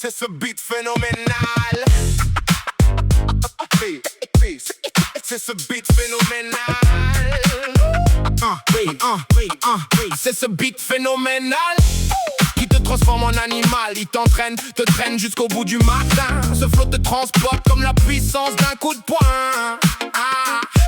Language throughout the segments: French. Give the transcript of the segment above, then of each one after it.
C'est ce beat phénoménal. C'est ce beat phénoménal. C'est ce beat phénoménal qui te transforme en animal. Il t'entraîne, te traîne jusqu'au bout du matin. Ce flow te transporte comme la puissance d'un coup de poing.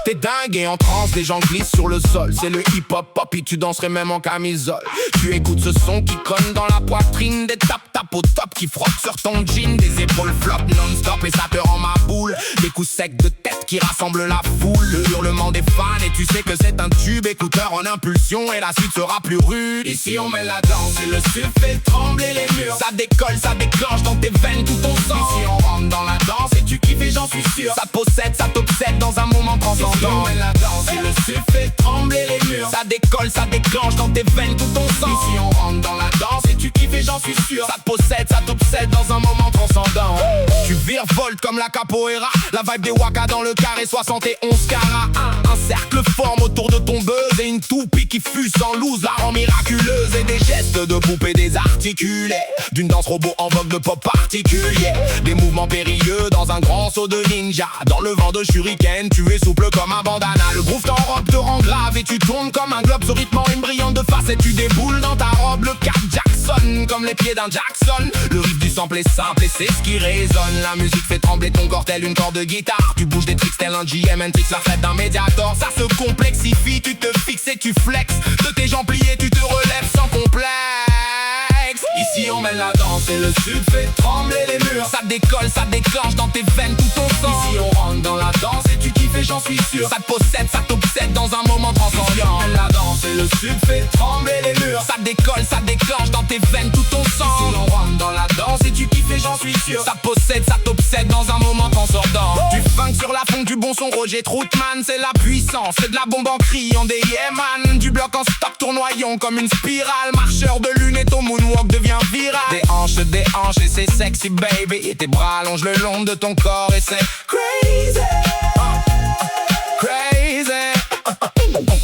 T'es dingue et en transe, les gens glissent sur le sol. C'est le hip-hop, papi, tu danserais même en camisole. Tu écoutes ce son qui cogne dans la poitrine. Des tap-tap au top qui frottent sur ton jean. Des épaules flop non-stop et ça te rend ma boule. Des coups secs de tête qui rassemblent la foule. Le hurlement des fans et tu sais que c'est un tube. Écouteur en impulsion et la suite sera plus rude. Ici on met la danse et le sud fait trembler les murs. Ça décolle, ça déclenche dans tes veines tout ton sang. Ici on rentre dans la danse et tu kiffes et j'en suis sûr. Ça te possède, ça t'obsède dans un moment transcendant. Ici on met la danse et le sud fait trembler les murs. Ça décolle, ça déclenche dans tes veines tout ton sang. Ici on rentre dans la danse et tu kiffes et j'en suis sûr. Ça te possède, ça t'obsède dans un moment transcendant. Tu virevoltes comme la capoeira. La vibe des waka dans le carré 71 carats. Un cercle forme autour de ton buzz et une toupie qui fuse sans loose la rend miraculeuse. Et des gestes de poupée désarticulés d'une danse robot en vogue de pop particulier. Des mouvements périlleux dans un grand saut de ninja. Dans le vent de shuriken, tu es souple comme un bandana. Le groove t'enrobe, te rend grave et tu tournes comme un globe. Ce rythme en une brillante de face et tu déboules dans ta robe. Le Cap Jackson comme les pieds d'un Jackson. Le riff du sample est simple et c'est ce qui résonne. La musique fait trembler ton corps tel une corde de guitare. Tu bouges des tricks tel un GM, tricks la fête d'un médiator. Ça se complexifie, tu te fixes et tu flexes. De tes jambes pliées, tu te relèves sans complexe. Ici on met la danse et le sud fait trembler les murs. Ça décolle, ça déclenche dans tes veines tout ton sang. Ici on rentre dans la danse et tu kiffes et j'en suis sûr. Ça te possède, ça t'obsède dans un moment transcendant. Ici on met la danse et le sud fait trembler les murs. Ça décolle, ça déclenche dans tes veines tout ton sang. Ici on rentre dans la danse et tu kiffes et j'en suis sûr. Ça te possède, ça t'obsède dans un moment transcendant. Du funk sur la fond, du bon son Roger Troutman. C'est la puissance, c'est de la bombe en criant des yeah man. Du bloc en stop tournoyant comme une spirale. Marcheur de lune et ton moonwalk devient viral. Des hanches et c'est sexy baby. Et tes bras allongent le long de ton corps et c'est crazy. Crazy.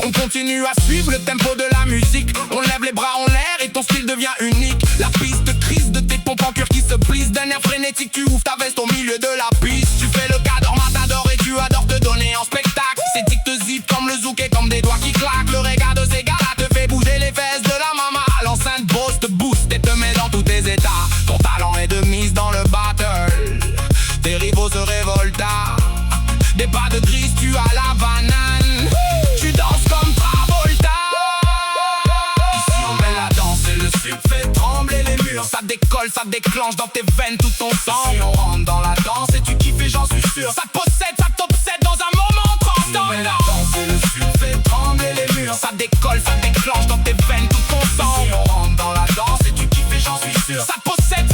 On continue à suivre le tempo de la musique. On lève les bras en l'air et ton style devient unique. La piste crise de tes pompes en cuir qui se plissent. D'un air frénétique tu ouvres ta veste au milieu de la piste. Tu fais le cadre matador et tu adores te donner en spectacle. C'est tic te zip comme le zouk et comme des doigts qui claquent. Le regard de ces gars-là te fait bouger les fesses de la mama. L'enceinte Bose te booste et te met dans tous tes états. Ton talent est de mise dans le battle. Tes rivaux se révoltent. Des pas de grise, tu as la banane. Tu danses comme Travolta. Ici on met la danse et le sud fait trembler les murs. Ça décolle, ça déclenche dans tes veines tout ton sang. Ici on rentre dans la danse et tu kiffes et j'en suis sûr. Ça te possède, ça t'obsède dans un moment transcendant. Ici on met la danse et le sud fait trembler les murs. Ça décolle, ça déclenche dans tes veines tout ton sang. Ici on rentre dans la danse et tu kiffes et j'en suis sûr. Ça te possède,